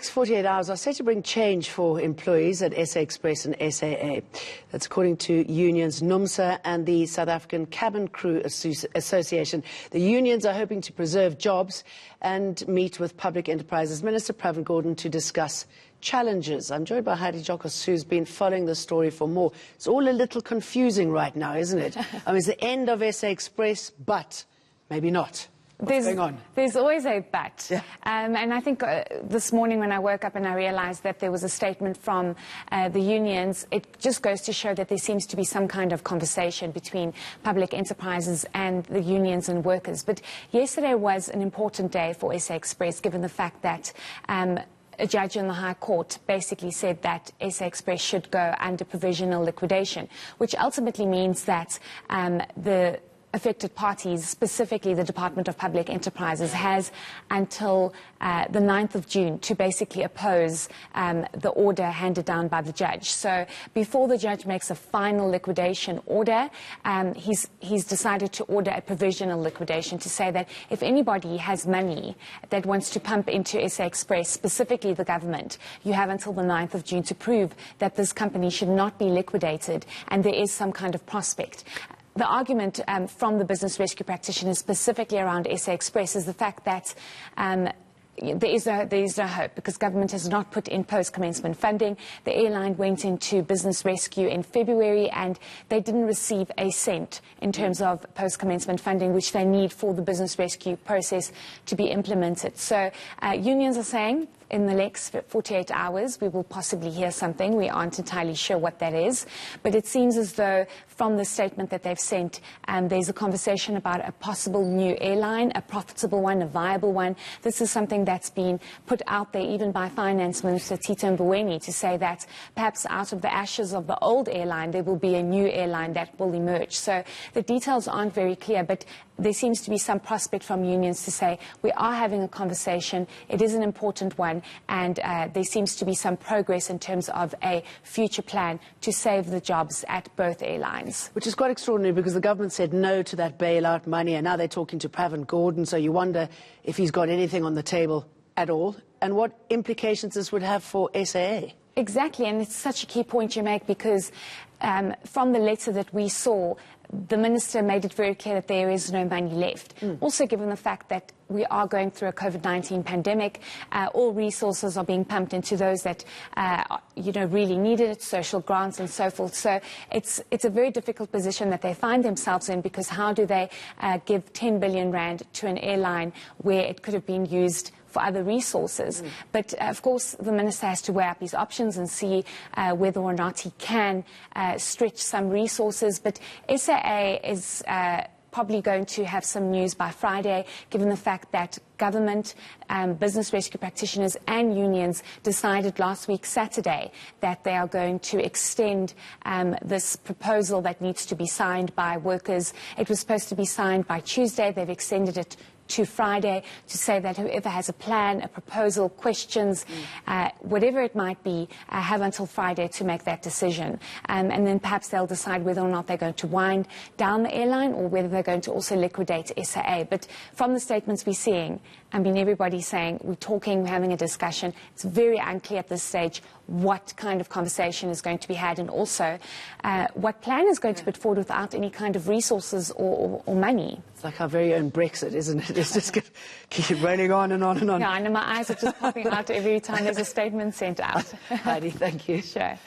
next 48 hours are set to bring change for employees at SA Express and SAA. That's according to unions Numsa and the South African Cabin Crew Association. The unions are hoping to preserve jobs and meet with Public Enterprises Minister Pravin Gordhan to discuss challenges. I'm joined by Heidi Jokos, who's been following the story for more. It's all a little confusing right now, isn't it? I mean, it's the end of SA Express, but maybe not. What's going on? There's always a but. Yeah. And I think this morning when I woke up and I realized that there was a statement from the unions, it just goes to show that there seems to be some kind of conversation between public enterprises and the unions and workers. But yesterday was an important day for SA Express, given the fact that a judge in the High Court basically said that SA Express should go under provisional liquidation, which ultimately means that the affected parties, specifically the Department of Public Enterprises, has until the 9th of June to basically oppose the order handed down by the judge. So before the judge makes a final liquidation order, he's decided to order a provisional liquidation to say that if anybody has money that wants to pump into SA Express, specifically the government, you have until the 9th of June to prove that this company should not be liquidated and there is some kind of prospect. The argument from the business rescue practitioners, specifically around SA Express, is the fact that there is no hope because government has not put in post-commencement funding. The airline went into business rescue in February and they didn't receive a cent in terms of post-commencement funding, which they need for the business rescue process to be implemented. So unions are saying in the next 48 hours we will possibly hear something. We aren't entirely sure what that is, but it seems as though from the statement that they've sent, there's a conversation about a possible new airline, a profitable one, a viable one. This is something that's been put out there even by Finance Minister Tito Mboweni to say that perhaps out of the ashes of the old airline there will be a new airline that will emerge. So the details aren't very clear, but there seems to be some prospect from unions to say we are having a conversation, it is an important one, and there seems to be some progress in terms of a future plan to save the jobs at both airlines. Which is quite extraordinary because the government said no to that bailout money and now they're talking to Pravin Gordhan, so you wonder if he's got anything on the table at all and what implications this would have for SAA. Exactly, and it's such a key point you make because from the letter that we saw, the minister made it very clear that there is no money left. Also, given the fact that we are going through a COVID-19 pandemic, all resources are being pumped into those that really needed it, social grants and so forth. So it's a very difficult position that they find themselves in because how do they give 10 billion rand to an airline where it could have been used for other resources? But of course the minister has to weigh up his options and see whether or not he can stretch some resources. But SAA is probably going to have some news by Friday, given the fact that government, business rescue practitioners and unions decided last week, Saturday, that they are going to extend this proposal that needs to be signed by workers. It was supposed to be signed by Tuesday. They've extended it to Friday to say that whoever has a plan, a proposal, questions, whatever it might be, have until Friday to make that decision. And then perhaps they'll decide whether or not they're going to wind down the airline or whether they're going to also liquidate SAA. But from the statements we're seeing, I mean, everybody's saying we're talking, we're having a discussion. It's very unclear at this stage what kind of conversation is going to be had and also what plan is going to put forward without any kind of resources or money. It's like our very own Brexit, isn't it? It's just keep running on and on and on. Yeah, I know my eyes are just popping out every time there's a statement sent out. Heidi, thank you. Sure.